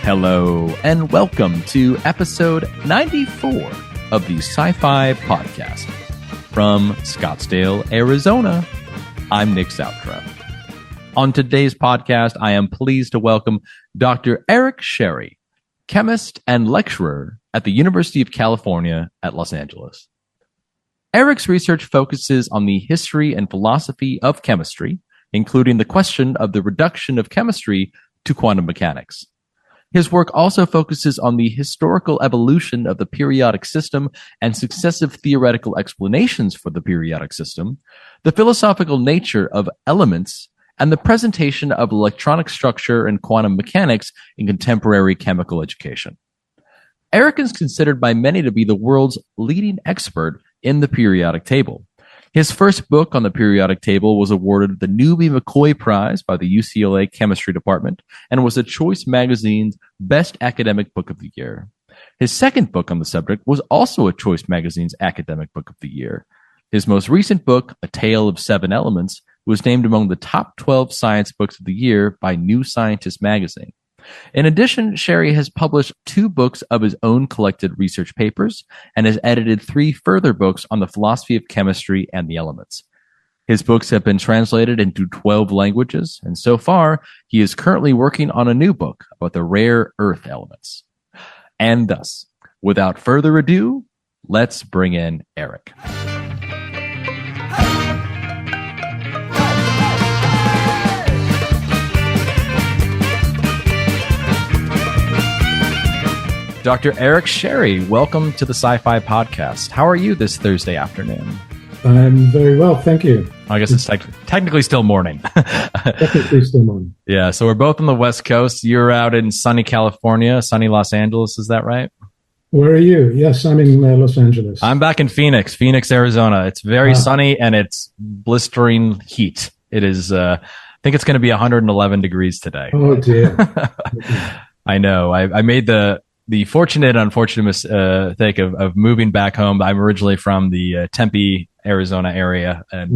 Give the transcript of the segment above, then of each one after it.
Hello, and welcome to episode 94 of the Sci-Fi Podcast. From Scottsdale, Arizona, I'm Nick Southcroft. On today's podcast, I am pleased to welcome Dr. Eric Scerri, chemist and lecturer at the University of California at Los Angeles. Eric's research focuses on the history and philosophy of chemistry, including the question of the reduction of chemistry to quantum mechanics. His work also focuses on the historical evolution of the periodic system and successive theoretical explanations for the periodic system, the philosophical nature of elements, and the presentation of electronic structure and quantum mechanics in contemporary chemical education. Eric is considered by many to be the world's leading expert in the periodic table. His first book on the periodic table was awarded the Newby-McCoy Prize by the UCLA Chemistry Department and was a Choice Magazine's Best Academic Book of the Year. His second book on the subject was also a Choice Magazine's Academic Book of the Year. His most recent book, A Tale of Seven Elements, was named among the top 12 science books of the year by New Scientist magazine. In addition, Scerri has published 2 books of his own collected research papers and has edited 3 further books on the philosophy of chemistry and the elements. His books have been translated into 12 languages, and so far, he is currently working on a new book about the rare earth elements. And thus, without further ado, let's bring in Eric. Dr. Eric Scerri, welcome to the Sci-Fi Podcast. How are you this Thursday afternoon? I'm very well, thank you. I guess it's technically still morning. Technically still morning. Yeah, so we're both on the West Coast. You're out in sunny California, sunny Los Angeles, is that right? Where are you? Yes, I'm in Los Angeles. I'm back in Phoenix, Arizona. It's very sunny and it's blistering heat. It is, I think it's going to be 111 degrees today. Oh, dear. I know. I made the fortunate, unfortunate mistake of moving back home. I'm originally from the Tempe, Arizona area, and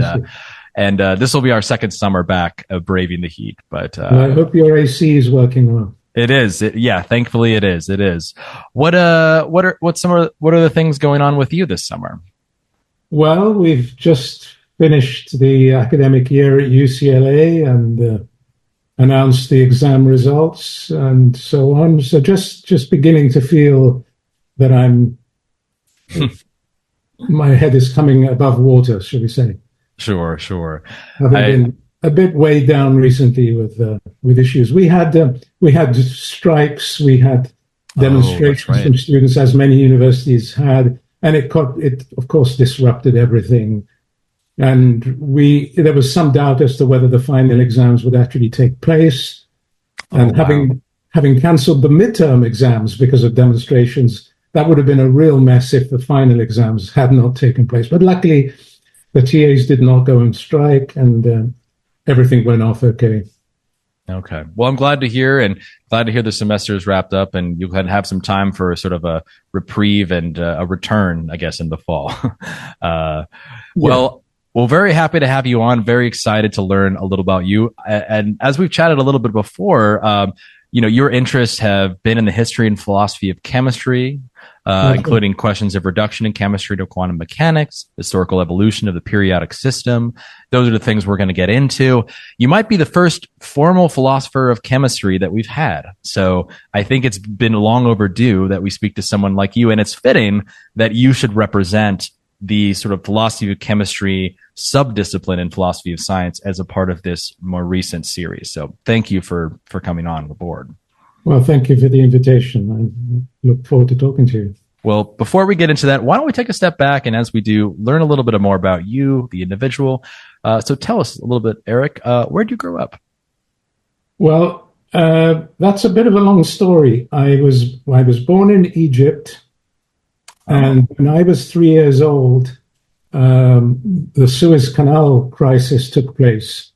this will be our second summer back of braving the heat. But I hope your AC is working well. It is. Yeah, thankfully it is. It is. What are the things going on with you this summer? Well, we've just finished the academic year at UCLA and announced the exam results and so on. So just beginning to feel that my head is coming above water, shall we say? Sure. Having been a bit weighed down recently with issues. We had strikes, we had demonstrations from students, as many universities had, and it of course disrupted everything. And there was some doubt as to whether the final exams would actually take place. And having cancelled the midterm exams because of demonstrations, that would have been a real mess if the final exams had not taken place. But luckily, the TAs did not go on strike, and everything went off okay. Okay. Well, I'm glad to hear the semester is wrapped up and you can have some time for sort of a reprieve and a return, I guess, in the fall. Well, very happy to have you on. Very excited to learn a little about you. And as we've chatted a little bit before, your interests have been in the history and philosophy of chemistry, including questions of reduction in chemistry to quantum mechanics, historical evolution of the periodic system. Those are the things we're going to get into. You might be the first formal philosopher of chemistry that we've had. So I think it's been long overdue that we speak to someone like you, and it's fitting that you should represent the sort of philosophy of chemistry subdiscipline in philosophy of science as a part of this more recent series. So thank you for coming on board. Well, thank you for the invitation. I look forward to talking to you. Well, before we get into that, why don't we take a step back and as we do, learn a little bit more about you, the individual. So tell us a little bit, Eric, where did you grow up? Well, that's a bit of a long story. I was born in Egypt, and when I was 3 years old, the Suez Canal crisis took place.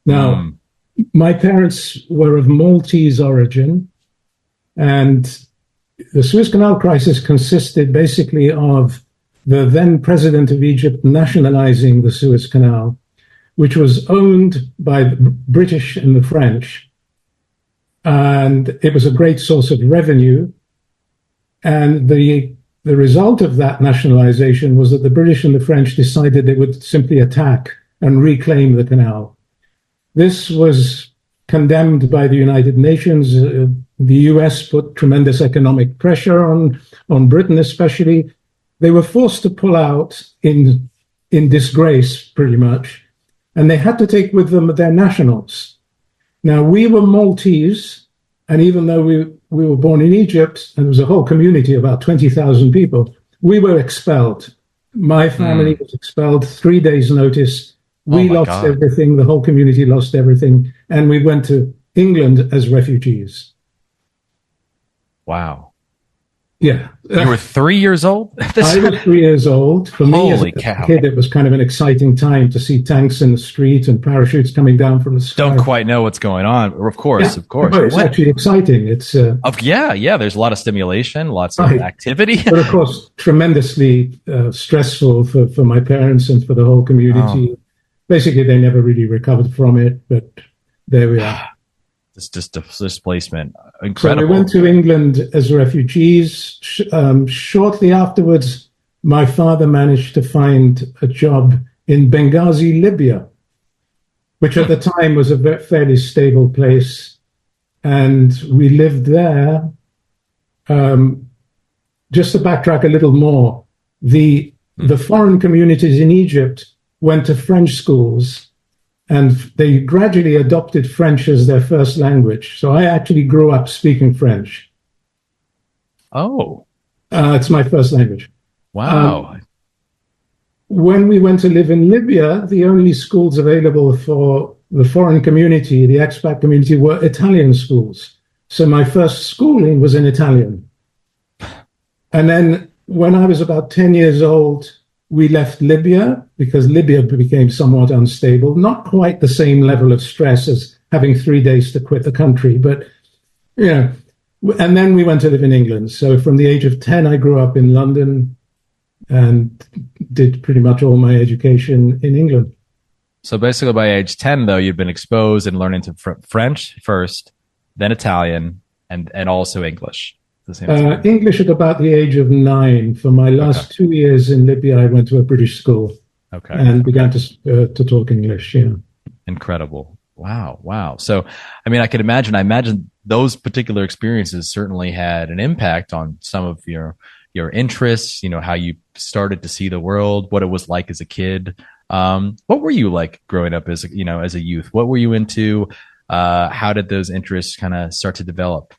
Now, my parents were of Maltese origin, And the Suez Canal crisis consisted basically of the then president of Egypt nationalizing the Suez Canal, which was owned by the British and the French. And it was a great source of revenue. And the result of that nationalization was that the British and the French decided they would simply attack and reclaim the canal. This was condemned by the United Nations. The US put tremendous economic pressure on Britain, especially. They were forced to pull out in disgrace, pretty much, and they had to take with them their nationals. Now, we were Maltese, and even though we were born in Egypt, and there was a whole community, about 20,000 people, we were expelled. My family was expelled, 3 days' notice. We lost everything, the whole community lost everything, and we went to England as refugees. Wow. Yeah. You were 3 years old? I was 3 years old. For me, as a kid, it was kind of an exciting time to see tanks in the street and parachutes coming down from the sky. Don't quite know what's going on. Of course. But it's actually exciting. It's there's a lot of stimulation, lots of activity. But of course, tremendously stressful for my parents and for the whole community. Basically, they never really recovered from it, but there we are. It's just displacement. Incredible. So we went to England as refugees. Shortly afterwards, my father managed to find a job in Benghazi, Libya, which at the time was a fairly stable place. And we lived there. Just to backtrack a little more, the foreign communities in Egypt went to French schools, and they gradually adopted French as their first language. So I actually grew up speaking French. Oh. It's my first language. Wow. When we went to live in Libya, the only schools available for the foreign community, the expat community, were Italian schools. So my first schooling was in Italian. And then when I was about 10 years old, we left Libya because Libya became somewhat unstable, not quite the same level of stress as having 3 days to quit the country, but, and then we went to live in England. So from the age of 10, I grew up in London and did pretty much all my education in England. So basically by age 10, though, you'd been exposed and learning to French first, then Italian, and also English. English at about the age of 9. For my last 2 years in Libya, I went to a British school and began to talk English. Yeah, incredible! Wow. So, I mean, I imagine those particular experiences certainly had an impact on some of your interests. How you started to see the world, what it was like as a kid. What were you like growing up as a youth? What were you into? How did those interests kind of start to develop?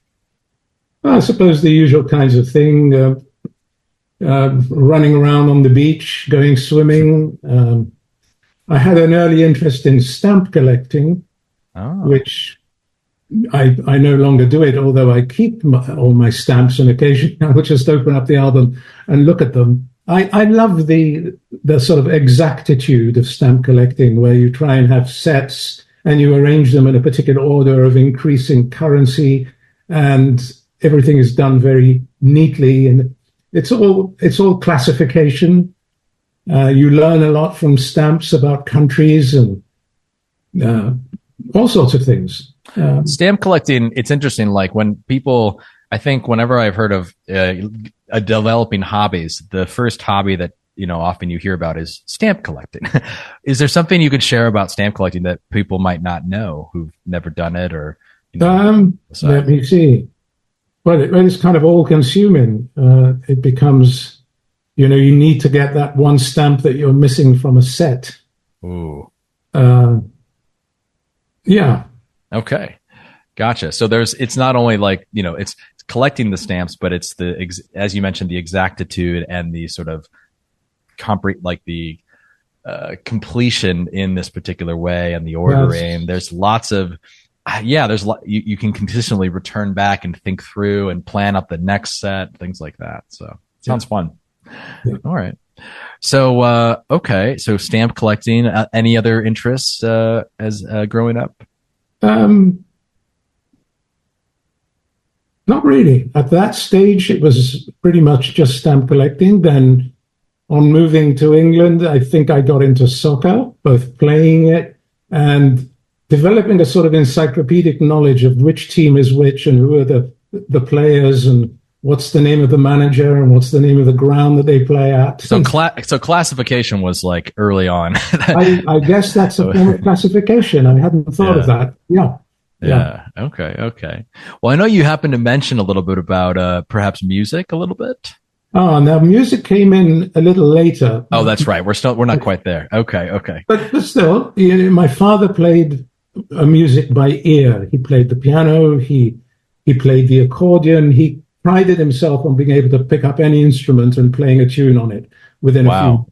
I suppose the usual kinds of thing, running around on the beach, going swimming. I had an early interest in stamp collecting, which I no longer do it, although I keep all my stamps, and occasionally I would just open up the album and look at them. I love the sort of exactitude of stamp collecting, where you try and have sets and you arrange them in a particular order of increasing currency, and everything is done very neatly, and it's all classification. You learn a lot from stamps about countries and all sorts of things. Stamp collecting, it's interesting. Like when people, I think whenever I've heard of developing hobbies, the first hobby that often you hear about is stamp collecting. Is there something you could share about stamp collecting that people might not know who've never done it, or? Let me see. Well, it's kind of all-consuming. It becomes, you need to get that one stamp that you're missing from a set. Ooh. Yeah. Okay. Gotcha. So it's not only like, it's collecting the stamps, but it's as you mentioned, the exactitude and the sort of completion in this particular way, and the ordering. Yes. There's lots of, you can consistently return back and think through and plan up the next set, things like that. So it sounds fun. Yeah. All right. So, so stamp collecting, any other interests, as growing up? Not really. At that stage, it was pretty much just stamp collecting. Then, on moving to England, I think I got into soccer, both playing it and developing a sort of encyclopedic knowledge of which team is which and who are the players and what's the name of the manager and what's the name of the ground that they play at. So classification was like early on. I guess that's a form of classification. I hadn't thought of that. Yeah. Okay. Well, I know you happened to mention a little bit about perhaps music a little bit. Oh, now music came in a little later. Oh, that's right. We're not quite there. Okay. But still, my father played music by ear. He played the piano. He played the accordion. He prided himself on being able to pick up any instrument and playing a tune on it within a few.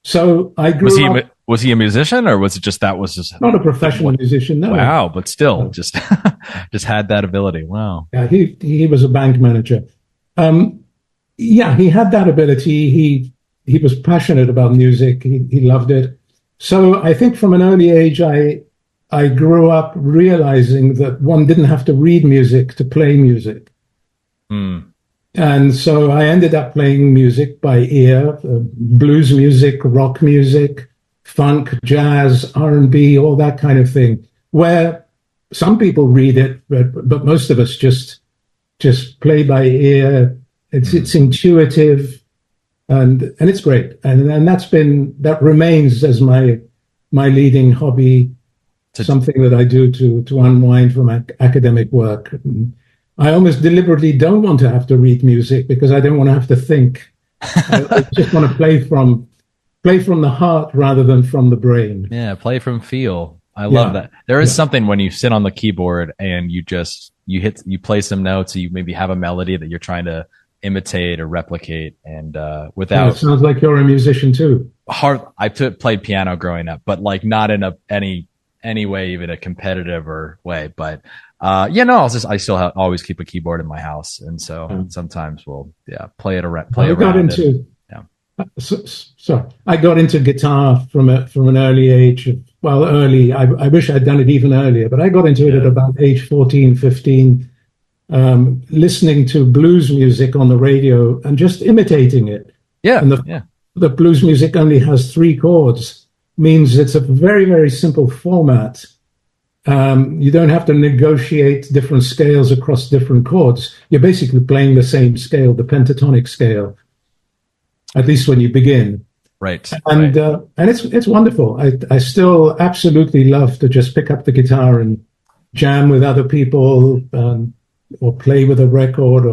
So I grew up. Was he a musician, or was it just that was just not a professional musician? No. Wow, but still, just had that ability. Wow. Yeah, he was a bank manager. Yeah, he had that ability. He was passionate about music. He loved it. So I think from an early age, I grew up realizing that one didn't have to read music to play music. And so I ended up playing music by ear, blues music, rock music, funk, jazz, R&B, all that kind of thing, where some people read it, but most of us just play by ear. It's intuitive and it's great. And that remains as my leading hobby, something that I do to unwind from academic work. I almost deliberately don't want to have to read music because I don't want to have to think. I just want to play from the heart rather than from the brain. Yeah, play from feel. I love that. There is something when you sit on the keyboard and you play some notes, you maybe have a melody that you're trying to imitate or replicate, and without. It sounds like you're a musician too. I played piano growing up, but like not in any way, even a competitive or way. But I still always keep a keyboard in my house, and so sometimes we'll play around. I got into guitar from an early age. I wish I'd done it even earlier, but I got into it at about age 14, 15, listening to blues music on the radio and just imitating it. The blues music only has 3 chords, means it's a very, very simple format. You don't have to negotiate different scales across different chords. You're basically playing the same scale, the pentatonic scale, at least when you begin. Right. And it's wonderful. I still absolutely love to just pick up the guitar and jam with other people, or play with a record.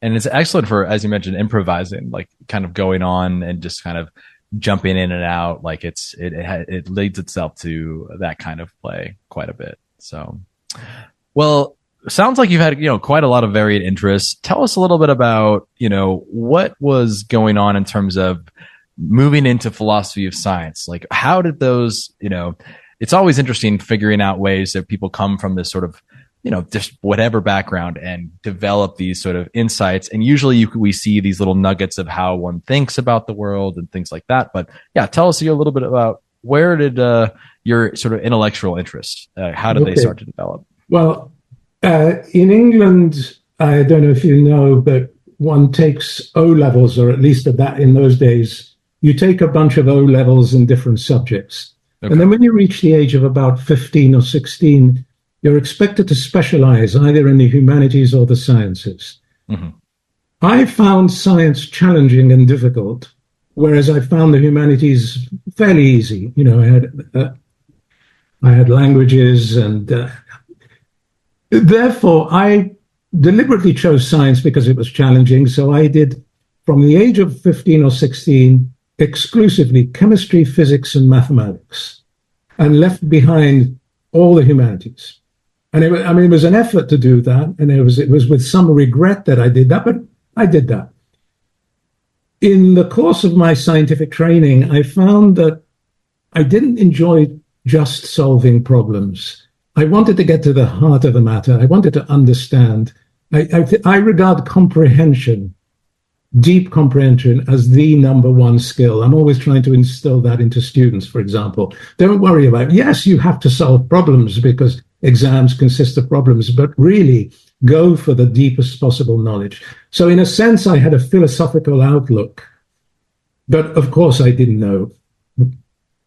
And it's excellent for, as you mentioned, improvising, like kind of going on and just kind of jumping in and out. Like it leads itself to that kind of play quite a bit. So, well, sounds like you've had, quite a lot of varied interests. Tell us a little bit about, what was going on in terms of moving into philosophy of science. Like, how did those, it's always interesting figuring out ways that people come from this sort of, just whatever background and develop these sort of insights. And usually we see these little nuggets of how one thinks about the world and things like that. But yeah, tell us a little bit about where did your sort of intellectual interests, how did they start to develop? Well, in England, I don't know if you know, but one takes O levels, or at least in those days, you take a bunch of O levels in different subjects. Okay. And then when you reach the age of about 15 or 16, you're expected to specialize either in the humanities or the sciences. Mm-hmm. I found science challenging and difficult, whereas I found the humanities fairly easy. I had languages, and therefore I deliberately chose science because it was challenging. So I did, from the age of 15 or 16, exclusively chemistry, physics, and mathematics, and left behind all the humanities. And it was an effort to do that, and it was with some regret that I did that, but I did that. In the course of my scientific training, I found that I didn't enjoy just solving problems. I wanted to get to the heart of the matter. I wanted to understand. I regard comprehension, deep comprehension, as the number one skill. I'm always trying to instill that into students, for example. Don't worry about it. Yes, you have to solve problems because exams consist of problems, but really go for the deepest possible knowledge. So in a sense, I had a philosophical outlook, but of course I didn't know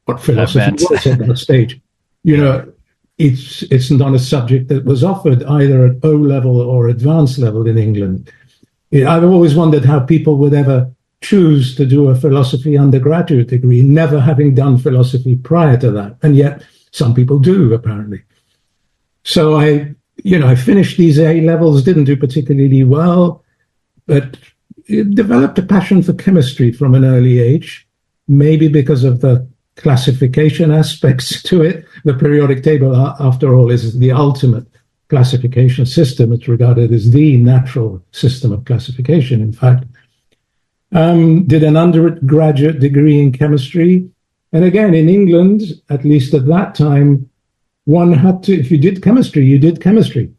what philosophy was at that stage. You know, it's not a subject that was offered either at O level or advanced level in England. I've always wondered how people would ever choose to do a philosophy undergraduate degree, never having done philosophy prior to that. And yet some people do, apparently. So I finished these A levels, didn't do particularly well, but developed a passion for chemistry from an early age, maybe because of the classification aspects to it. The periodic table, after all, is the ultimate classification system. It's regarded as the natural system of classification, in fact. Did an undergraduate degree in chemistry. And again, in England, at least at that time, one had to, if you did chemistry, you did chemistry.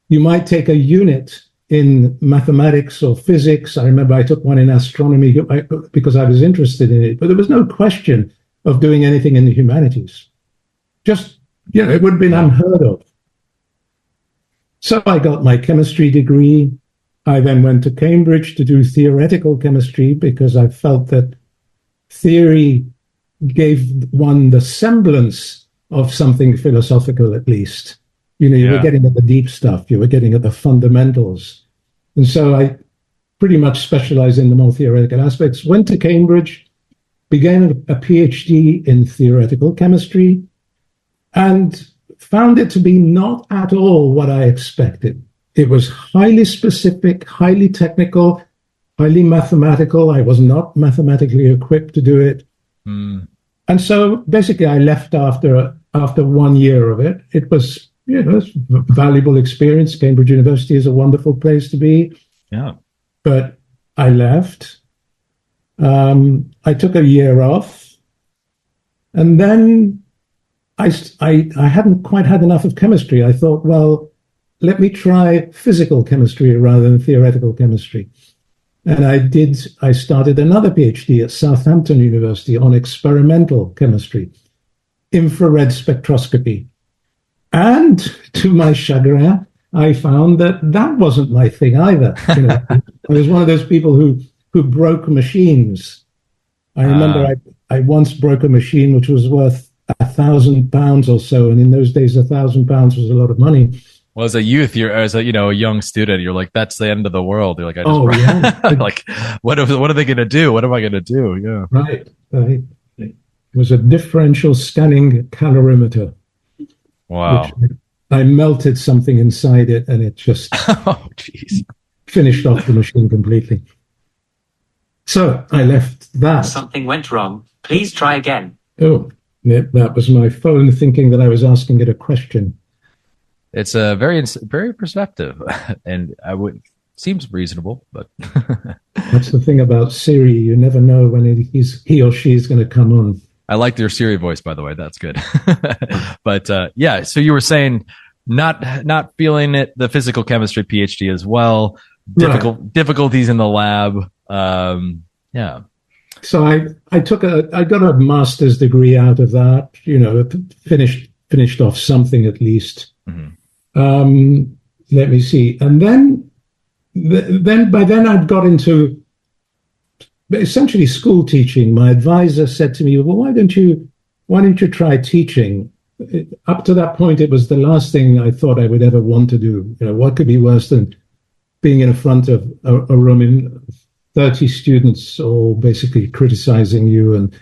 You might take a unit in mathematics or physics. I remember I took one in astronomy because I was interested in it, but there was no question of doing anything in the humanities. Just, it would have been unheard of. So I got my chemistry degree. I then went to Cambridge to do theoretical chemistry because I felt that theory gave one the semblance of something philosophical, at least. You were getting at the deep stuff. You were getting at the fundamentals. And so I pretty much specialized in the more theoretical aspects. Went to Cambridge, began a PhD in theoretical chemistry, and found it to be not at all what I expected. It was highly specific, highly technical, highly mathematical. I was not mathematically equipped to do it. And so basically I left after 1 year of it. It was, it's a valuable experience. Cambridge University is a wonderful place to be. Yeah. But I left. I took a year off. And then I hadn't quite had enough of chemistry. I thought, well, let me try physical chemistry rather than theoretical chemistry. And I started another PhD at Southampton University on experimental chemistry, infrared spectroscopy. And to my chagrin, I found that wasn't my thing either. I was one of those people who broke machines. I remember I once broke a machine which was worth £1,000 or so. And in those days, £1,000 was a lot of money. Well, as a youth, as a young student, you're like, that's the end of the world. You're like, like, what are they going to do? What am I going to do? Yeah, right. It was a differential scanning calorimeter. Wow! I melted something inside it, and it just finished off the machine completely. So I left that. Something went wrong. Please try again. Oh, that was my phone thinking that I was asking it a question. It's a very perceptive, and seems reasonable, but that's the thing about Scerri. You never know when he or she is going to come on. I like your Scerri voice, by the way. That's good. But yeah, so you were saying not feeling it, the physical chemistry PhD as well, difficulties in the lab. Yeah. So I got a master's degree out of that. Finished off something at least. Mm-hmm. Let me see. And then by then I'd got into essentially school teaching. My advisor said to me, well, why don't you try teaching? Up to that point, it was the last thing I thought I would ever want to do. What could be worse than being in front of a room in 30 students all basically criticizing you and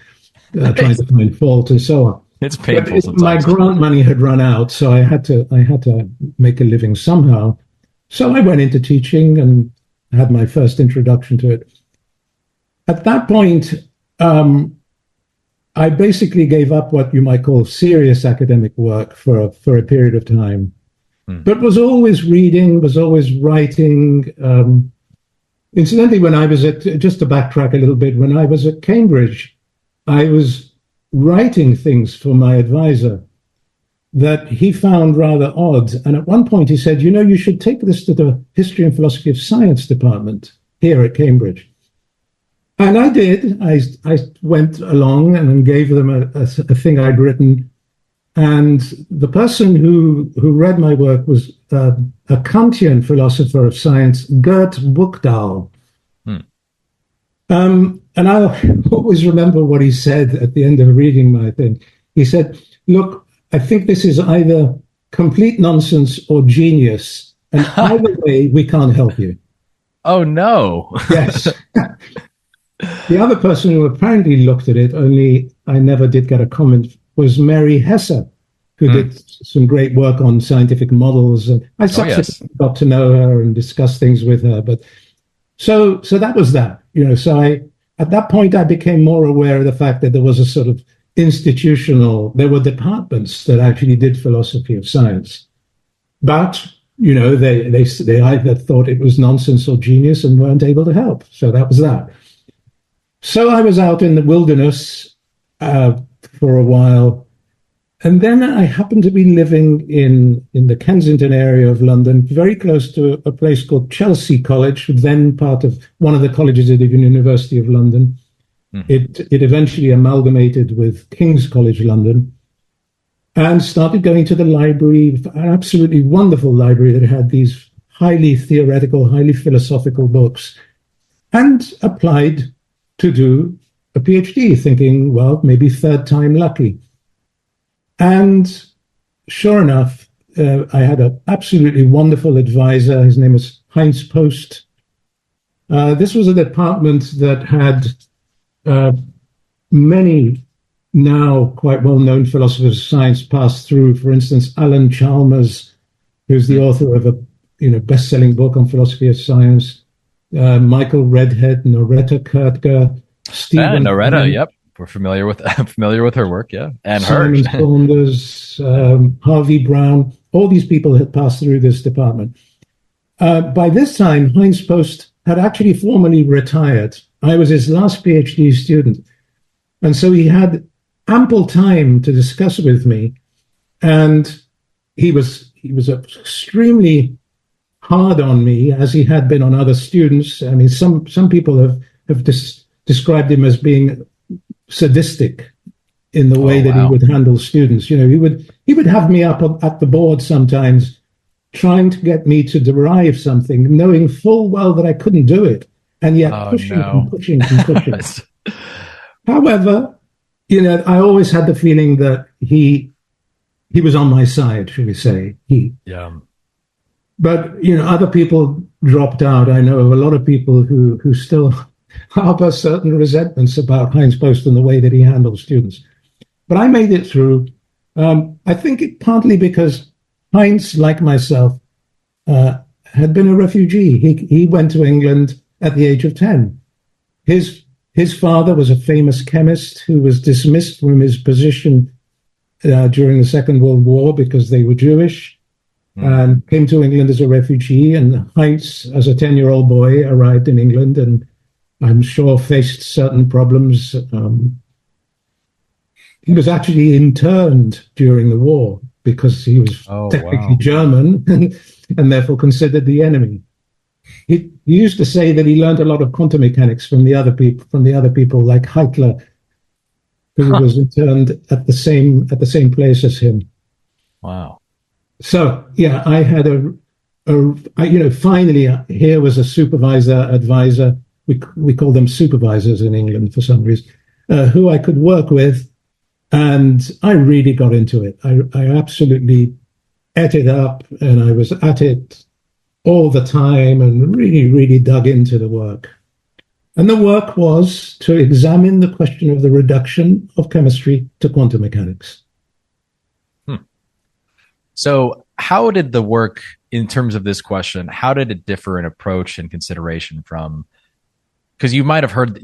trying to find fault and so on. It's painful sometimes. My grant money had run out, so I had to make a living somehow. So I went into teaching and had my first introduction to it. At that point, I basically gave up what you might call serious academic work for a period of time, but was always reading, was always writing. Incidentally, when I was just to backtrack a little bit, when I was at Cambridge, I was writing things for my advisor that he found rather odd. And at one point he said, you should take this to the History and Philosophy of Science department here at Cambridge. And I did. I went along and gave them a thing I'd written And the person who read my work was a Kantian philosopher of science, Gert Buchdahl. And I always remember what he said at the end of reading my thing. He said, look, I think this is either complete nonsense or genius. And either way, we can't help you. Oh, no. Yes. The other person who apparently looked at it, only I never did get a comment, was Mary Hesse, who did some great work on scientific models. And I subsequently got to know her and discuss things with her. But so that was that. So at that point, I became more aware of the fact that there was a sort of there were departments that actually did philosophy of science. But, they either thought it was nonsense or genius and weren't able to help. So that was that. So I was out in the wilderness for a while. And then I happened to be living in the Kensington area of London, very close to a place called Chelsea College, then part of one of the colleges at the University of London. It eventually amalgamated with King's College London, and started going to the library, an absolutely wonderful library that had these highly theoretical, highly philosophical books, and applied to do a PhD, thinking, well, maybe third time lucky. And sure enough, I had an absolutely wonderful advisor. His name was Heinz Post. This was a department that had many now quite well-known philosophers of science pass through. For instance, Alan Chalmers, who's the author of a best-selling book on philosophy of science. Michael Redhead, Noretta Kurtger, Stephen. Noretta, yep. We're familiar with her work, yeah. And Simon Saunders, Harvey Brown, all these people had passed through this department. By this time, Heinz Post had actually formally retired. I was his last PhD student. And so he had ample time to discuss with me. And he was extremely hard on me, as he had been on other students. I mean, some people have described him as being sadistic in the way that he would handle students. He would have me up at the board sometimes, trying to get me to derive something, knowing full well that I couldn't do it, and yet pushing. However, I always had the feeling that he was on my side, shall we say. But other people dropped out. I know of a lot of people who still harbor certain resentments about Heinz Post and the way that he handles students. But I made it through. I think it partly because Heinz, like myself, had been a refugee. He went to England at the age of 10. His father was a famous chemist who was dismissed from his position during the Second World War because they were Jewish, and came to England as a refugee. And Heinz, as a 10-year-old boy, arrived in England and I'm sure faced certain problems. He was actually interned during the war because he was technically German and therefore considered the enemy. He used to say that he learned a lot of quantum mechanics from the other people like Heitler, who was interned at the same place as him. Wow. So yeah, I had finally here was a supervisor, advisor. We call them supervisors in England for some reason, who I could work with. And I really got into it. I absolutely ate it up, and I was at it all the time and really, really dug into the work. And the work was to examine the question of the reduction of chemistry to quantum mechanics. So how did the work, in terms of this question, how did it differ in approach and consideration from, because you might have heard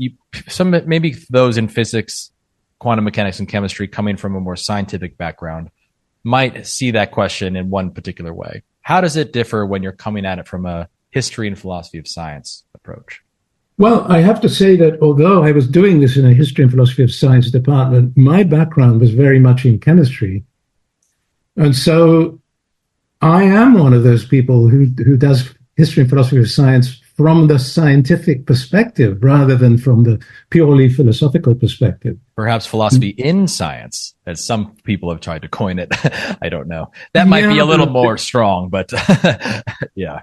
maybe those in physics, quantum mechanics, and chemistry coming from a more scientific background might see that question in one particular way. How does it differ when you're coming at it from a history and philosophy of science approach? Well, I have to say that although I was doing this in a history and philosophy of science department, my background was very much in chemistry. And so I am one of those people who does history and philosophy of science from the scientific perspective rather than from the purely philosophical perspective. Perhaps philosophy in science, as some people have tried to coin it. I don't know. That might be a little more strong, but yeah.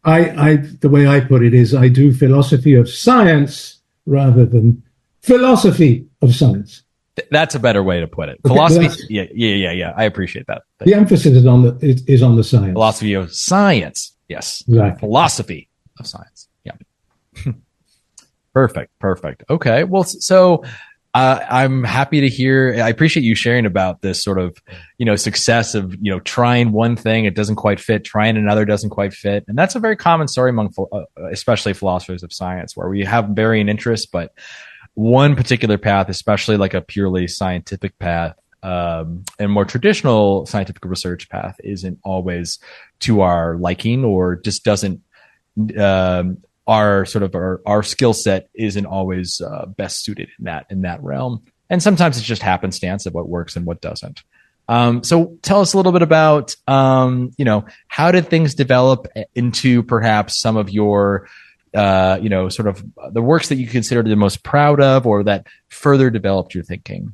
The way I put it is I do philosophy of science rather than philosophy of science. That's a better way to put it. Philosophy. Yeah. I appreciate that. The emphasis is on the science. Philosophy of science. Yes. Exactly. Philosophy of science. Yeah. Perfect. Okay. Well, so I'm happy to hear. I appreciate you sharing about this sort of, success of, trying one thing, it doesn't quite fit, trying another doesn't quite fit. And that's a very common story among, especially philosophers of science, where we have varying interests, but one particular path, especially like a purely scientific path, and more traditional scientific research path, isn't always to our liking, or just doesn't, our skill set isn't always best suited in that realm. And sometimes it's just happenstance of what works and what doesn't. So tell us a little bit about, how did things develop into perhaps some of your, sort of the works that you consider the most proud of, or that further developed your thinking?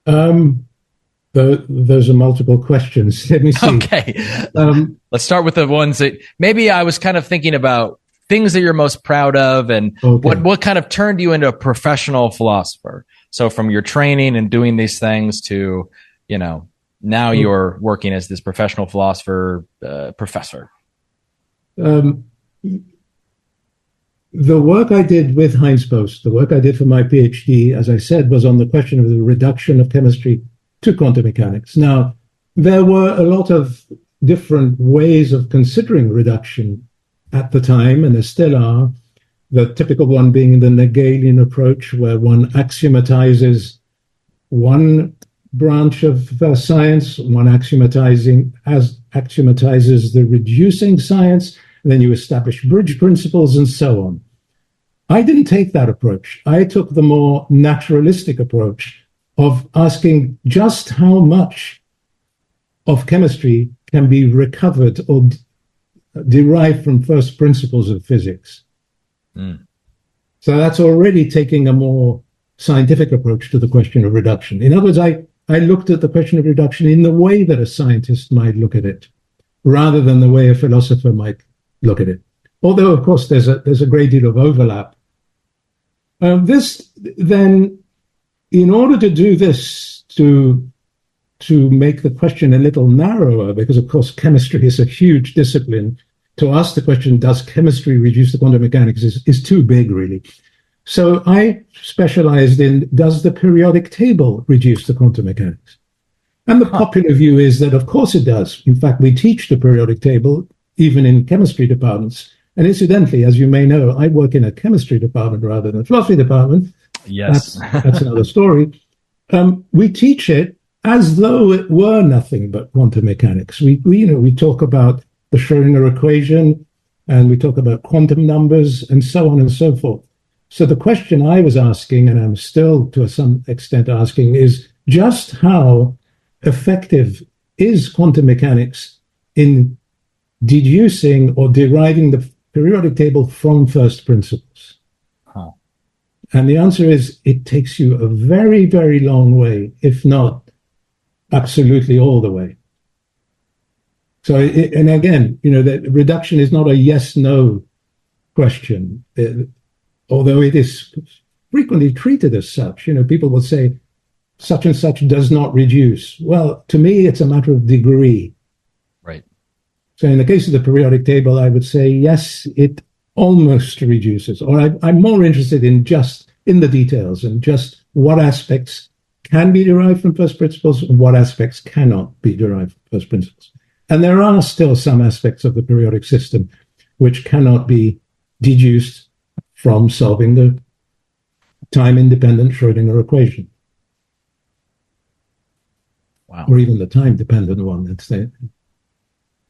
Those are multiple questions. Let me see. Okay. Let's start with the ones that maybe I was kind of thinking about, things that you're most proud of, and what kind of turned you into a professional philosopher. So from your training and doing these things to, now you're working as this professional philosopher, professor. The work I did with Heinz Post, the work I did for my PhD, as I said, was on the question of the reduction of chemistry to quantum mechanics. Now, there were a lot of different ways of considering reduction at the time, and there still are. The typical one being the Hegelian approach, where one axiomatizes one branch of science, one axiomatizes the reducing science, and then you establish bridge principles and so on. I didn't take that approach. I took the more naturalistic approach of asking just how much of chemistry can be recovered or derived from first principles of physics. So that's already taking a more scientific approach to the question of reduction. In other words, I looked at the question of reduction in the way that a scientist might look at it, rather than the way a philosopher might look at it. Although, of course, there's a great deal of overlap. This then, in order to do this, to make the question a little narrower, because of course chemistry is a huge discipline, to ask the question, does chemistry reduce to quantum mechanics, is too big, really. So I specialized in, does the periodic table reduce to quantum mechanics? And the popular view is that, of course, it does. In fact, we teach the periodic table even in chemistry departments. And incidentally, as you may know, I work in a chemistry department rather than a philosophy department. Yes. That's another story. We teach it as though it were nothing but quantum mechanics. We talk about the Schrödinger equation, and we talk about quantum numbers, and so on and so forth. So the question I was asking, and I'm still to some extent asking, is just how effective is quantum mechanics in deducing or deriving the periodic table from first principles? And the answer is, it takes you a very, very long way, if not absolutely all the way. So, and again, that reduction is not a yes-no question, although it is frequently treated as such. People will say, such and such does not reduce. Well, to me, it's a matter of degree. Right. So in the case of the periodic table, I would say, yes, it almost reduces, or I'm more interested in just in the details and just what aspects can be derived from first principles and what aspects cannot be derived from first principles. And there are still some aspects of the periodic system which cannot be deduced from solving the time-independent Schrödinger equation. Wow. Or even the time-dependent one. Let's say.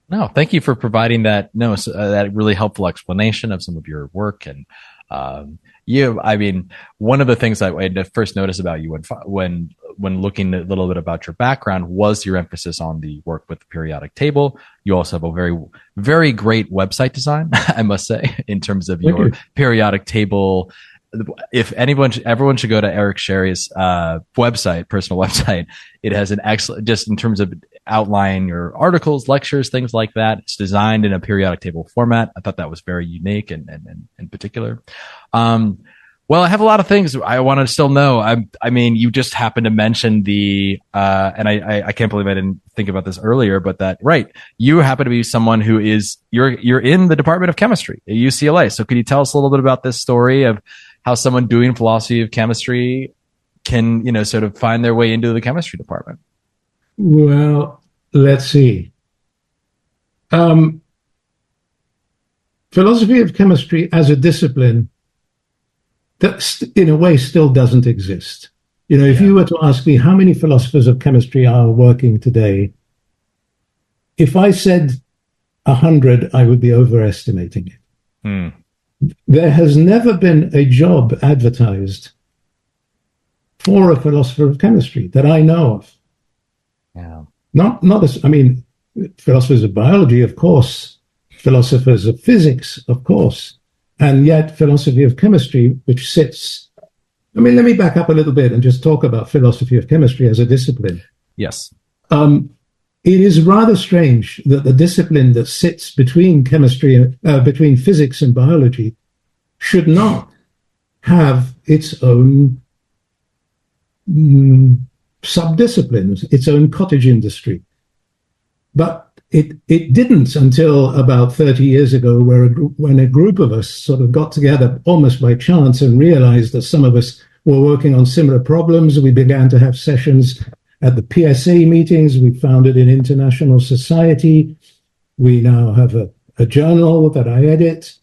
No, thank you for providing that. That really helpful explanation of some of your work, and I mean, one of the things I first noticed about you when looking a little bit about your background was your emphasis on the work with the periodic table. You also have a very, very great website design, I must say, in terms of your periodic table. If everyone should go to Eric Scerri's website, personal website. It has an excellent, just in terms of outline your articles, lectures, things like that. It's designed in a periodic table format. I thought that was very unique and particular. Well, I have a lot of things I want to still know. I mean, you just happened to mention and I can't believe I didn't think about this earlier, but you happen to be someone who you're in the Department of Chemistry at UCLA. So could you tell us a little bit about this story of how someone doing philosophy of chemistry can, sort of find their way into the chemistry department? Well, let's see. Philosophy of chemistry as a discipline, that in a way still doesn't exist. If you were to ask me how many philosophers of chemistry are working today, if I said 100, I would be overestimating it. There has never been a job advertised for a philosopher of chemistry that I know of. Yeah. Philosophers of biology, of course, philosophers of physics, of course, and yet philosophy of chemistry, which sits... let me back up a little bit and just talk about philosophy of chemistry as a discipline. Yes. It is rather strange that the discipline that sits between between physics and biology should not have its own sub-disciplines, its own cottage industry. But it didn't until about 30 years ago, when a group of us sort of got together almost by chance and realized that some of us were working on similar problems. We began to have sessions at the PSA meetings. We founded an international society. We now have a journal that I edit,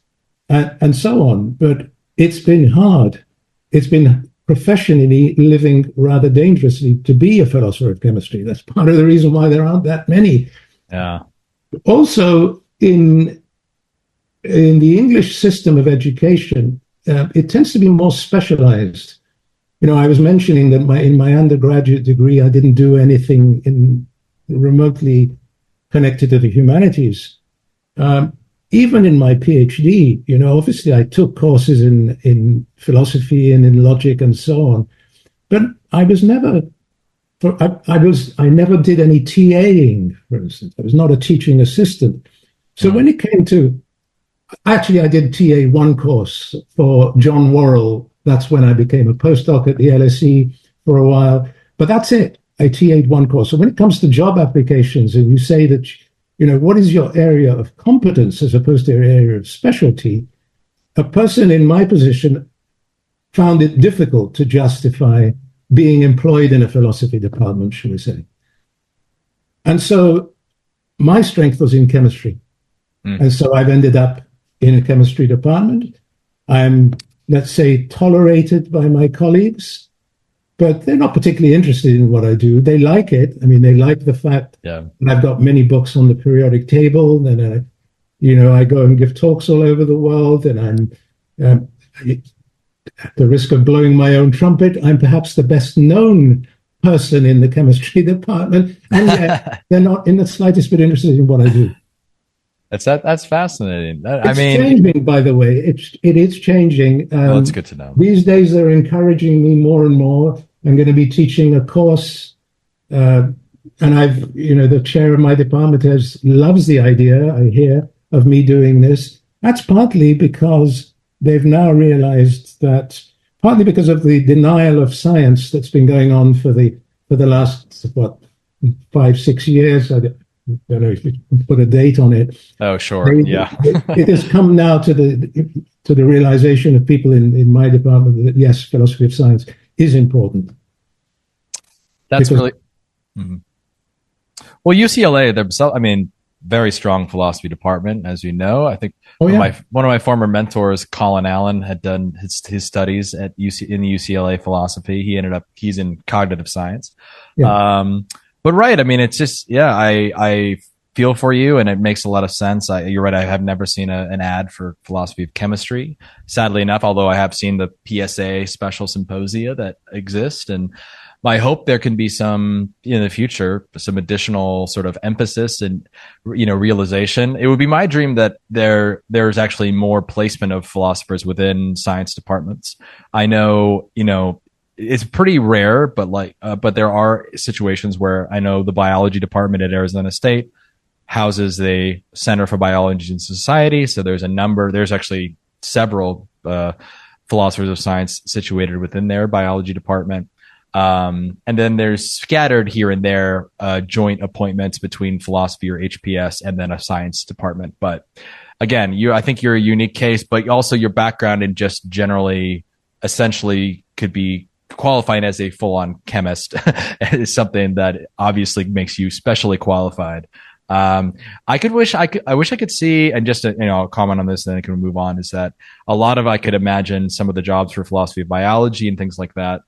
and so on. But it's been hard. It's been professionally living rather dangerously to be a philosopher of chemistry. That's part of the reason why there aren't that many. Yeah. Also, in the English system of education, it tends to be more specialized. I was mentioning that in my undergraduate degree, I didn't do anything remotely connected to the humanities. Even in my PhD, obviously I took courses in philosophy and in logic and so on, but I never did any TAing, for instance. I was not a teaching assistant. So when it came to, actually I did TA one course for John Worrell. That's when I became a postdoc at the LSE for a while, but that's it. I TA'd one course. So when it comes to job applications and you say that, what is your area of competence as opposed to your area of specialty, a person in my position found it difficult to justify being employed in a philosophy department, shall we say. And so my strength was in chemistry. And so I've ended up in a chemistry department. I'm, let's say, tolerated by my colleagues, but they're not particularly interested in what I do. They like it. They like the fact that I've got many books on the periodic table, and I go and give talks all over the world, and I'm at the risk of blowing my own trumpet, I'm perhaps the best known person in the chemistry department, and yet they're not in the slightest bit interested in what I do. That's fascinating. It's changing, by the way. It is changing. That's good to know. These days, they're encouraging me more and more. I'm going to be teaching a course, and the chair of my department loves the idea, I hear, of me doing this. That's partly because they've now realized that, partly because of the denial of science that's been going on for the last 5-6 years. I don't know if you can put a date on it. Oh, sure. It has come now to the realization of people in my department that yes, philosophy of science is important. That's really well. UCLA themselves, very strong philosophy department, as you know. I think one of my former mentors, Colin Allen, had done his studies in the UCLA philosophy. He's in cognitive science. Yeah. But right, it's just, I feel for you, and it makes a lot of sense. You're right. I have never seen an ad for philosophy of chemistry, sadly enough, although I have seen the PSA special symposia that exist. And I hope there can be some in the future, some additional sort of emphasis and, realization. It would be my dream that there's actually more placement of philosophers within science departments. I know, it's pretty rare, but there are situations where I know the biology department at Arizona State houses the Center for Biology and Society. So there's actually several philosophers of science situated within their biology department. And then there's scattered here and there joint appointments between philosophy or HPS and then a science department. But again, I think you're a unique case, but also your background in just generally essentially could be qualifying as a full-on chemist is something that obviously makes you specially qualified. I wish I could see, and just to, I'll comment on this, then I can move on, is that I could imagine some of the jobs for philosophy of biology and things like that,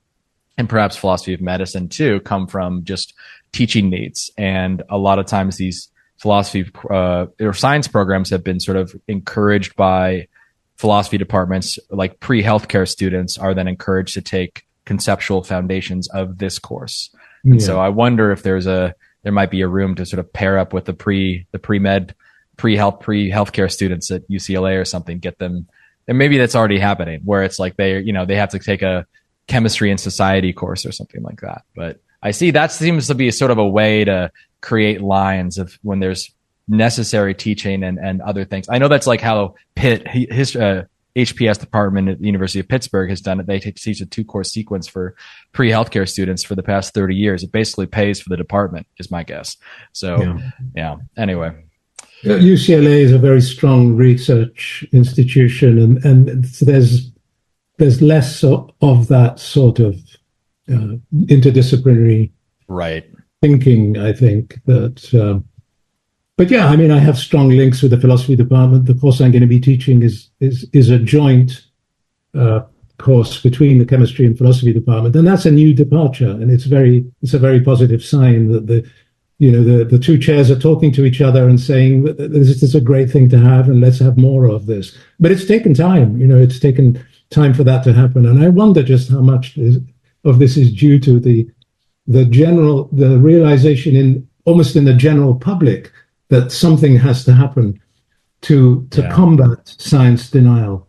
and perhaps philosophy of medicine too, come from just teaching needs. And a lot of times these philosophy or science programs have been sort of encouraged by philosophy departments, like pre-healthcare students are then encouraged to take conceptual foundations of this course. And so I wonder if there might be a room to sort of pair up with the pre-med, pre-healthcare students at UCLA or something, get them, and maybe that's already happening, where it's like they have to take a chemistry and society course or something like that. But I see that seems to be sort of a way to create lines of when there's necessary teaching and other things. I know that's like how his HPS department at the University of Pittsburgh has done it. They teach a 2-course sequence for pre-healthcare students for the past 30 years. It basically pays for the department, is my guess. So, anyway. UCLA is a very strong research institution, and there's less of that sort of interdisciplinary thinking, I think. But yeah, I mean, I have strong links with the philosophy department. The course I'm going to be teaching is a joint course between the chemistry and philosophy department, and that's a new departure, and it's a very positive sign that the two chairs are talking to each other and saying this is a great thing to have, and let's have more of this. But it's taken time. It's taken time for that to happen, and I wonder just how much of this is due to the realization almost in the general public that something has to happen to combat science denial.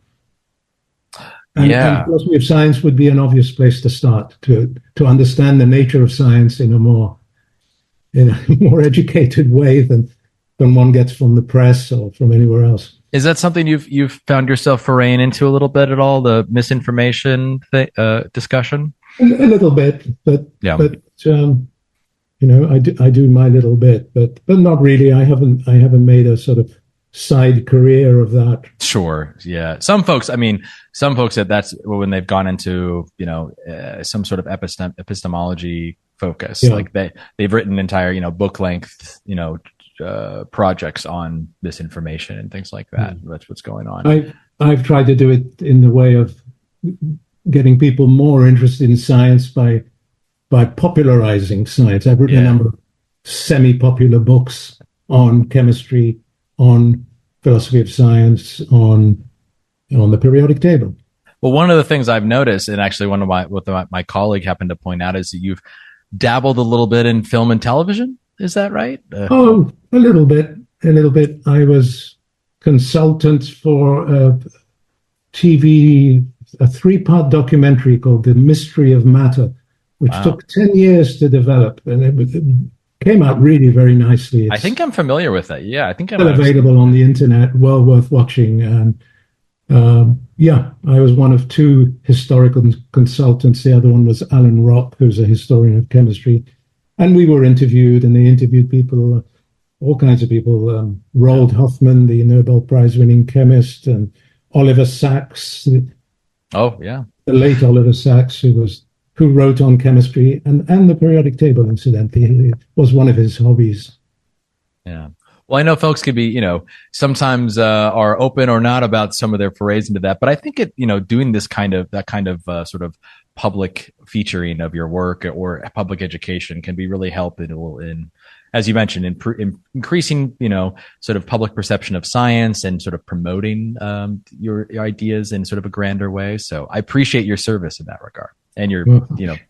And philosophy of science would be an obvious place to start, to understand the nature of science in a more educated way than one gets from the press or from anywhere else. Is that something you've found yourself foraying into a little bit at all, the misinformation discussion? A little bit, but I do my little bit, but not really. I haven't made a sort of side career of that. Sure. Yeah. Some folks that's when they've gone into, some sort of epistemology focus, like they've written entire, book length, projects on misinformation and things like that. That's what's going on. I've tried to do it in the way of getting people more interested in science by popularizing science. I've written a number of semi-popular books on chemistry, on philosophy of science, on the periodic table. Well, one of the things I've noticed, and actually what my colleague happened to point out, is that you've dabbled a little bit in film and television. Is that right? A little bit. I was consultant for a 3-part documentary called The Mystery of Matter, which took 10 years to develop, and it came out really very nicely. I think I'm familiar with it. Yeah, I think I'm available on the internet, well worth watching. And I was one of 2 historical consultants. The other one was Alan Rock, who's a historian of chemistry. And we were interviewed, and they interviewed people, all kinds of people. Roald Hoffman, the Nobel Prize-winning chemist, and Oliver Sacks. The late Oliver Sacks, who wrote on chemistry and the periodic table, incidentally. It was one of his hobbies. Yeah. Well, I know folks could be, sometimes are open or not about some of their forays into that, but I think doing that kind of sort of public featuring of your work or public education can be really helpful in as you mentioned, increasing, sort of public perception of science and sort of promoting your ideas in sort of a grander way. So I appreciate your service in that regard and your,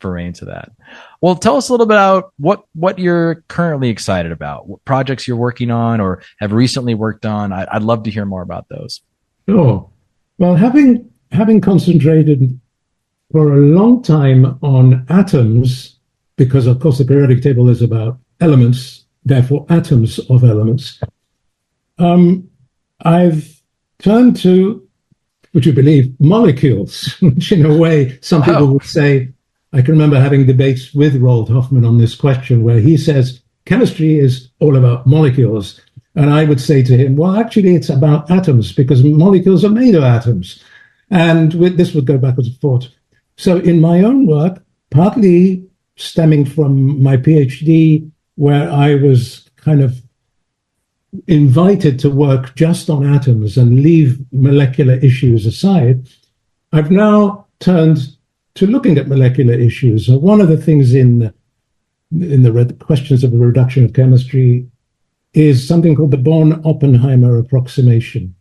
foray into that. Well, tell us a little bit about what you're currently excited about, what projects you're working on or have recently worked on. I'd love to hear more about those. Sure. Well, having concentrated for a long time on atoms, because of course the periodic table is about elements, therefore atoms of elements, I've turned to, would you believe, molecules, which in a way some people would say, I can remember having debates with Roald Hoffman on this question where he says chemistry is all about molecules. And I would say to him, well, actually, it's about atoms because molecules are made of atoms. And this would go backwards and forth. So in my own work, partly stemming from my PhD, where I was kind of invited to work just on atoms and leave molecular issues aside, I've now turned to looking at molecular issues. And one of the things in the questions of the reduction of chemistry is something called the Born-Oppenheimer approximation,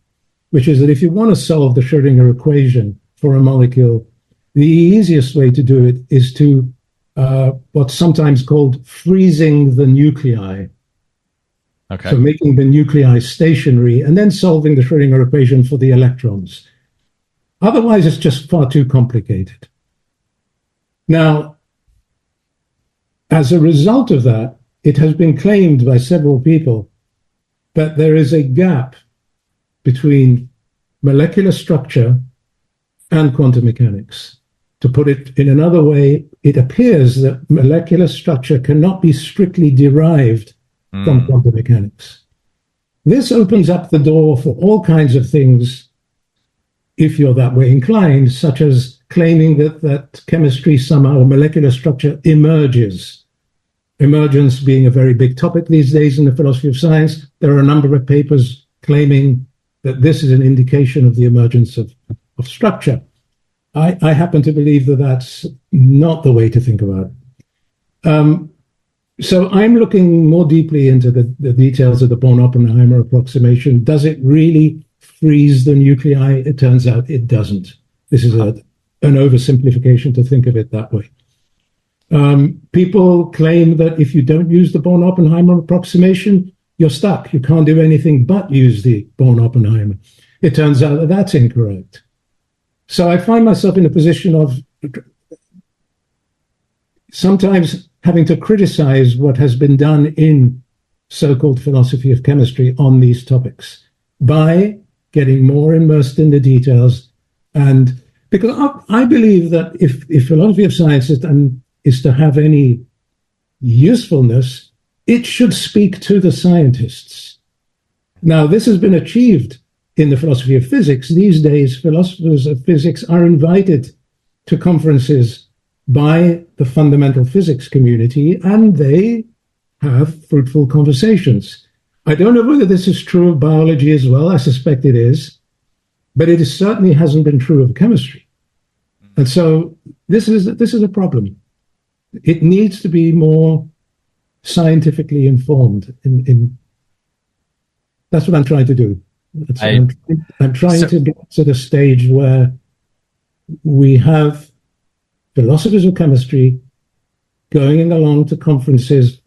which is that if you want to solve the Schrödinger equation for a molecule, the easiest way to do it is to what's sometimes called freezing the nuclei. Okay. So making the nuclei stationary and then solving the Schrödinger equation for the electrons. Otherwise, it's just far too complicated. Now, as a result of that, it has been claimed by several people that there is a gap between molecular structure and quantum mechanics. To put it in another way, it appears that molecular structure cannot be strictly derived from quantum mechanics. This opens up the door for all kinds of things, if you're that way inclined, such as claiming that chemistry somehow, or molecular structure, emerges. Emergence being a very big topic these days in the philosophy of science. There are a number of papers claiming that this is an indication of the emergence of structure. I happen to believe that that's not the way to think about it. So I'm looking more deeply into the details of the Born-Oppenheimer approximation. Does it really freeze the nuclei? It turns out it doesn't. This is an oversimplification to think of it that way. People claim that if you don't use the Born-Oppenheimer approximation, you're stuck. You can't do anything but use the Born-Oppenheimer. It turns out that that's incorrect. So I find myself in a position of sometimes having to criticize what has been done in so-called philosophy of chemistry on these topics by getting more immersed in the details. And because I believe that if philosophy of science is to have any usefulness, it should speak to the scientists. Now, this has been achieved in the philosophy of physics. These days, philosophers of physics are invited to conferences by the fundamental physics community, and they have fruitful conversations. I don't know whether this is true of biology as well. I suspect it is, but it certainly hasn't been true of chemistry. And so this is a problem. It needs to be more scientifically informed. That's what I'm trying to do. I'm trying to get to the stage where we have philosophers of chemistry going along to conferences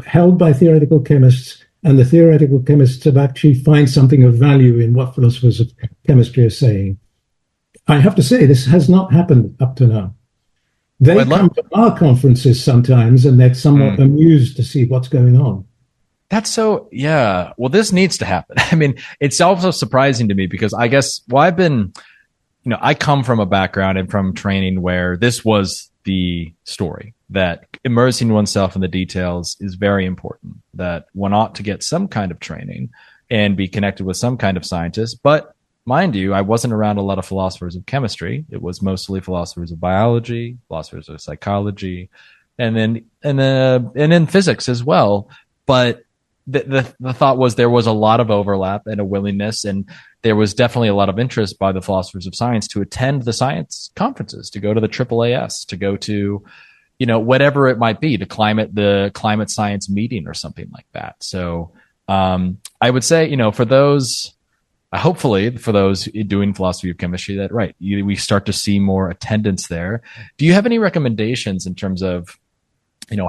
held by theoretical chemists, and the theoretical chemists have actually find something of value in what philosophers of chemistry are saying. I have to say, this has not happened up to now. They come to our conferences sometimes, and they're somewhat amused to see what's going on. That's so, yeah. Well, this needs to happen. I mean, it's also surprising to me because I guess, I've been, I come from a background and from training where this was the story, that immersing oneself in the details is very important, that one ought to get some kind of training and be connected with some kind of scientist. But mind you, I wasn't around a lot of philosophers of chemistry. It was mostly philosophers of biology, philosophers of psychology, and then physics as well. But the thought was there was a lot of overlap and a willingness, and there was definitely a lot of interest by the philosophers of science to attend the science conferences, to go to the AAAS, to go to, whatever it might be, the climate science meeting or something like that. So I would say, for those, hopefully for those doing philosophy of chemistry, that we start to see more attendance there. Do you have any recommendations in terms of,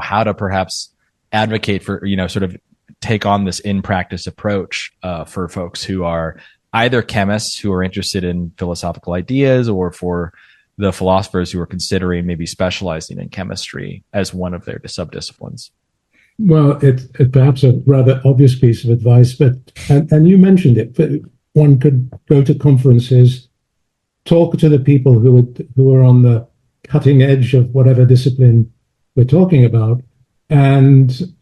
how to perhaps advocate for, sort of take on this in practice approach for folks who are either chemists who are interested in philosophical ideas, or for the philosophers who are considering maybe specializing in chemistry as one of their subdisciplines? Well, it's perhaps a rather obvious piece of advice, but and you mentioned it, but one could go to conferences, talk to the people who are on the cutting edge of whatever discipline we're talking about, and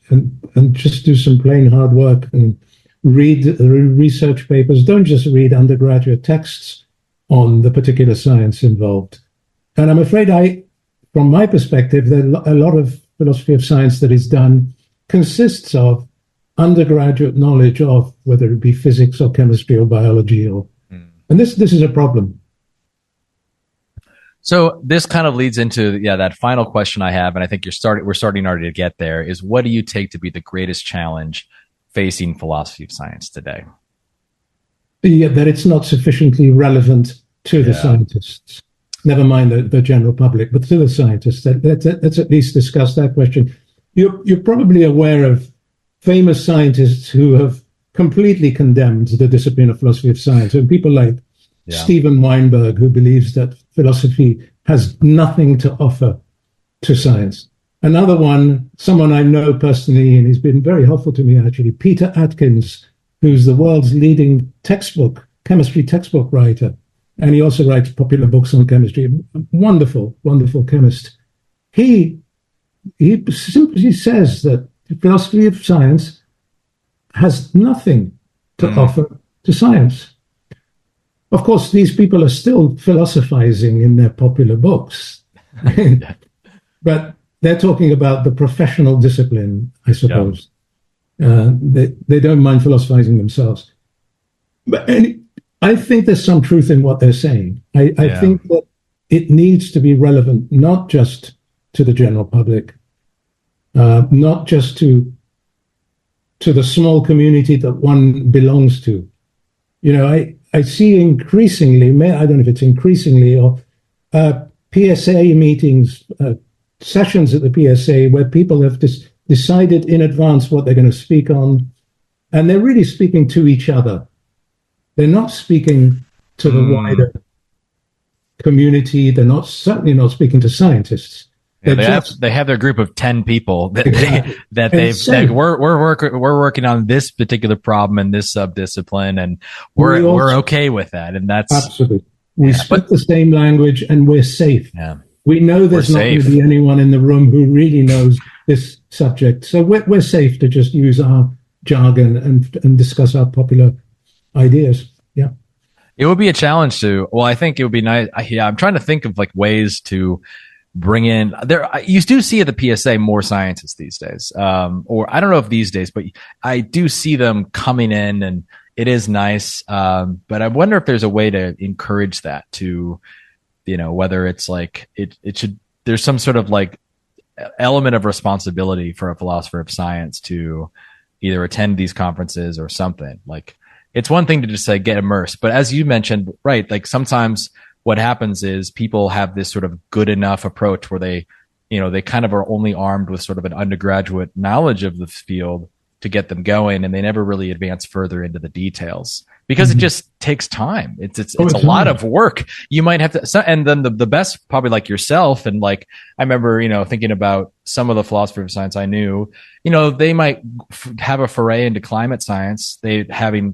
just do some plain hard work and read research papers. Don't just read undergraduate texts on the particular science involved. And I'm afraid from my perspective, a lot of philosophy of science that is done consists of undergraduate knowledge of whether it be physics or chemistry or biology, and this is a problem. So this kind of leads into that final question I have, and I think we're starting already to get there, is what do you take to be the greatest challenge facing philosophy of science today? That it's not sufficiently relevant to the scientists. Never mind the general public, but to the scientists. Let's at least discuss that question. You're probably aware of famous scientists who have completely condemned the discipline of philosophy of science, and people like Steven Weinberg, who believes that philosophy has nothing to offer to science. Another one, someone I know personally, and he's been very helpful to me actually, Peter Atkins, who's the world's leading chemistry textbook writer. And he also writes popular books on chemistry. Wonderful, wonderful chemist. He simply says that philosophy of science has nothing to offer to science. Of course, these people are still philosophizing in their popular books. But they're talking about the professional discipline, I suppose. They don't mind philosophizing themselves. But I think there's some truth in what they're saying. I think that it needs to be relevant, not just to the general public, not just to the small community that one belongs to. I see increasingly, I don't know if it's increasingly, or PSA meetings, sessions at the PSA where people have decided in advance what they're going to speak on, and they're really speaking to each other. They're not speaking to the wider community. They're certainly not speaking to scientists. They have their group of 10 people that we're working on this particular problem in this subdiscipline, and we're okay with that. And that's absolutely, we speak the same language and we're safe. Yeah. We know there's not going to be anyone in the room who really knows this subject. So we're safe to just use our jargon and discuss our popular ideas. Yeah. It would be a challenge I think it would be nice. I'm trying to think of ways to bring in you do see at the PSA more scientists these days. Or I don't know if these days, but I do see them coming in, and it is nice. But I wonder if there's a way to encourage that to, whether it's it should, there's some sort of element of responsibility for a philosopher of science to either attend these conferences or something. It's one thing to just say get immersed, but as you mentioned, right, sometimes what happens is people have this sort of good enough approach where they kind of are only armed with sort of an undergraduate knowledge of the field to get them going, and they never really advance further into the details because it just takes time. It's a lot of work. You might have to, and then the best, probably like yourself. And I remember, thinking about some of the philosophers of science I knew, they might have a foray into climate science. Coming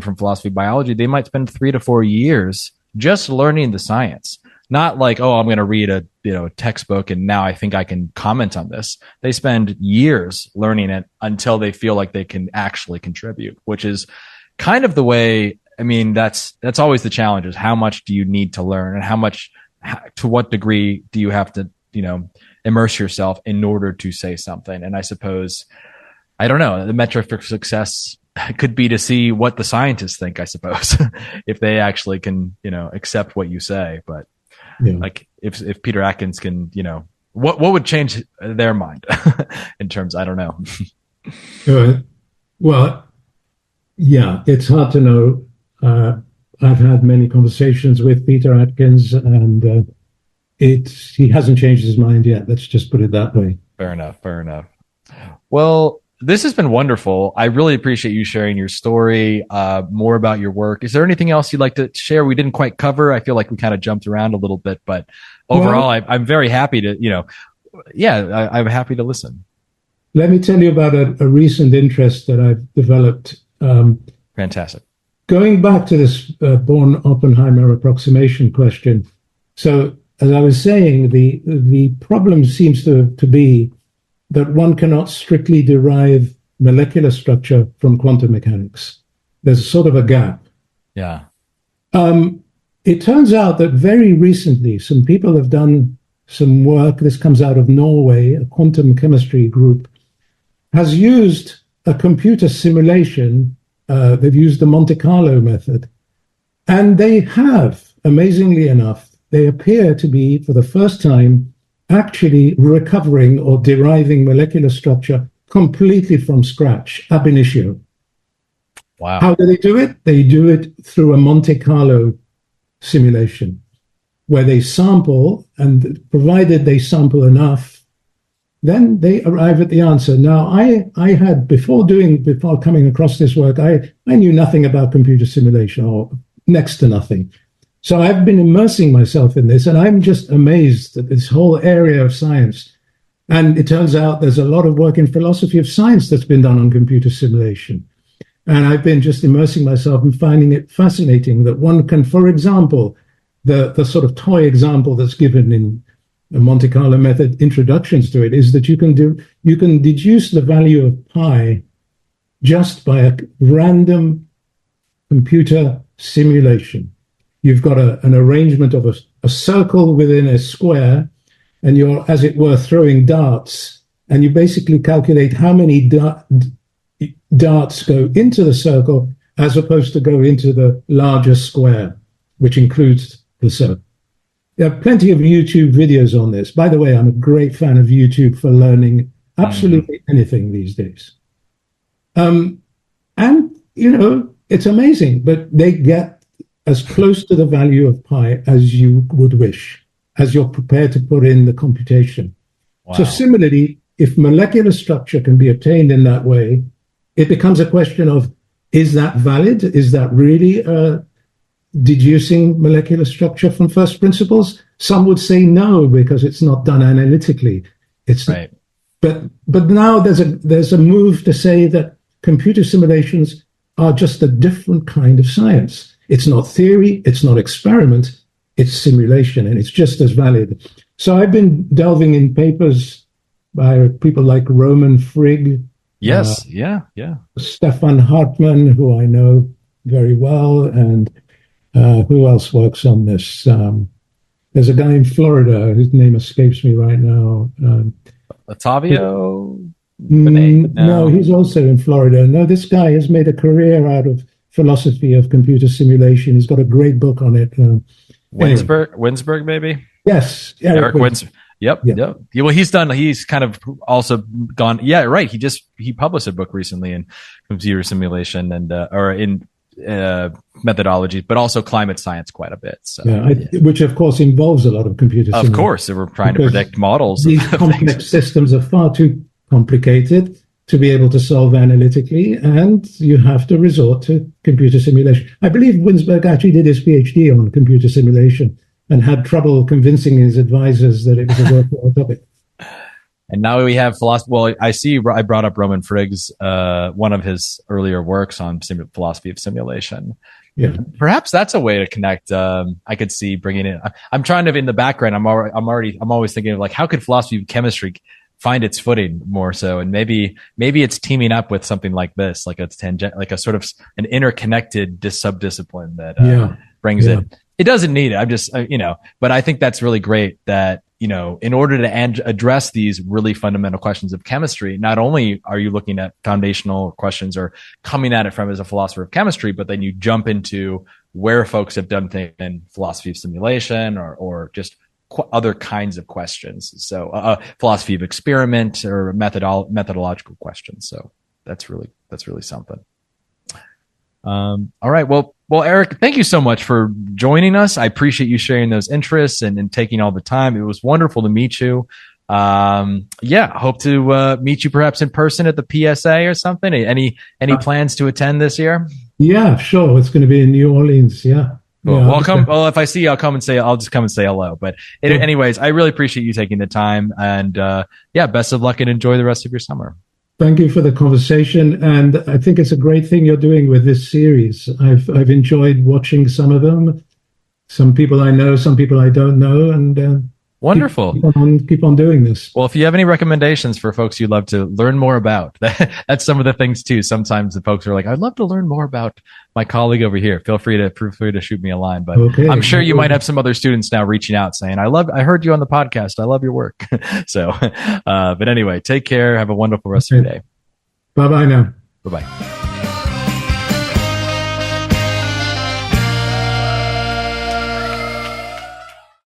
from philosophy, biology, they might spend 3 to 4 years just learning the science. Not I'm going to read a textbook and now I think I can comment on this. They spend years learning it until they feel like they can actually contribute, which is kind of the way. I mean, that's always the challenge: is how much do you need to learn, and to what degree do you have to immerse yourself in order to say something. And I suppose, I don't know, the metric for success could be to see what the scientists think, I suppose, if they actually can accept what you say. But if Peter Atkins can What would change their mind in terms? I don't know. Well, yeah, it's hard to know. I've had many conversations with Peter Atkins, and he hasn't changed his mind yet. Let's just put it that way. Fair enough. Well, this has been wonderful. I really appreciate you sharing your story, more about your work. Is there anything else you'd like to share we didn't quite cover? I feel like we kind of jumped around a little bit, but overall, I'm very happy to, I'm happy to listen. Let me tell you about a recent interest that I've developed. Fantastic. Going back to this Born-Oppenheimer approximation question. So, as I was saying, the problem seems to be that one cannot strictly derive molecular structure from quantum mechanics. There's sort of a gap. Yeah. It turns out that very recently, some people have done some work. This comes out of Norway, a quantum chemistry group, has used a computer simulation. They've used the Monte Carlo method. And they have, amazingly enough, they appear to be, for the first time, actually recovering or deriving molecular structure completely from scratch, ab initio. Wow. How do they do it? They do it through a Monte Carlo simulation, where they sample, and provided they sample enough, then they arrive at the answer. Now, I had, before coming across this work, I knew nothing about computer simulation, or next to nothing. So I've been immersing myself in this, and I'm just amazed at this whole area of science. And it turns out there's a lot of work in philosophy of science that's been done on computer simulation. And I've been just immersing myself and finding it fascinating that one can, for example, the sort of toy example that's given in the Monte Carlo method introductions to it is that you can deduce the value of pi just by a random computer simulation. You've got an arrangement of a circle within a square, and you're, as it were, throwing darts, and you basically calculate how many darts go into the circle as opposed to go into the larger square, which includes the circle. There are plenty of YouTube videos on this. By the way, I'm a great fan of YouTube for learning absolutely anything these days. And, it's amazing, but they get as close to the value of pi as you would wish, as you're prepared to put in the computation. Wow. So similarly, if molecular structure can be obtained in that way, it becomes a question of, is that valid? Is that really deducing molecular structure from first principles? Some would say no, because it's not done analytically. It's right. But now there's a move to say that computer simulations are just a different kind of science. It's not theory, it's not experiment, it's simulation, and it's just as valid. So I've been delving in papers by people like Roman Frigg. Yes, yeah. Stefan Hartmann, who I know very well, and who else works on this? There's a guy in Florida whose name escapes me right now. Ottavio? No, he's also in Florida. No, this guy has made a career out of philosophy of computer simulation. He's got a great book on it. Winsberg, maybe? Yes. Eric Winsberg. Yep. Well, he's kind of also gone. Yeah, right. He published a book recently in computer simulation and, or in methodologies, but also climate science quite a bit. So, which of course involves a lot of computer simulation. Of course, we're trying to predict models. These complex systems are far too complicated to be able to solve analytically, and you have to resort to computer simulation. I believe Winsberg actually did his PhD on computer simulation and had trouble convincing his advisors that it was a worthwhile topic. And now we have philosophy. Well, I brought up Roman Frigg's, one of his earlier works on philosophy of simulation. Yeah. Perhaps that's a way to connect. I could see bringing in, I'm trying to, in the background, I'm always thinking of like, how could philosophy of chemistry find its footing more so? And maybe it's teaming up with something like this, like a a sort of an interconnected subdiscipline that brings it. It doesn't need it. I'm just, but I think that's really great that, in order to address these really fundamental questions of chemistry, not only are you looking at foundational questions or coming at it from as a philosopher of chemistry, but then you jump into where folks have done things in philosophy of simulation or just other kinds of questions. So philosophy of experiment or methodological questions. So that's really something. All right. Well, Eric, thank you so much for joining us. I appreciate you sharing those interests and taking all the time. It was wonderful to meet you. Hope to meet you perhaps in person at the PSA or something. Any plans to attend this year? Yeah, sure. It's going to be in New Orleans. Yeah. Cool. Yeah, well, if I see you, I'll just come and say hello. But anyways, I really appreciate you taking the time, and best of luck and enjoy the rest of your summer. Thank you for the conversation, and I think it's a great thing you're doing with this series. I've enjoyed watching some of them. Some people I know, some people I don't know, and wonderful. Keep on doing this. Well, if you have any recommendations for folks you'd love to learn more about, that's some of the things too. Sometimes the folks are like, I'd love to learn more about my colleague over here. Feel free to shoot me a line. But okay, I'm sure you might have some other students now reaching out saying, I heard you on the podcast. I love your work. So, but anyway, take care. Have a wonderful rest of your day. Bye-bye now. Bye-bye.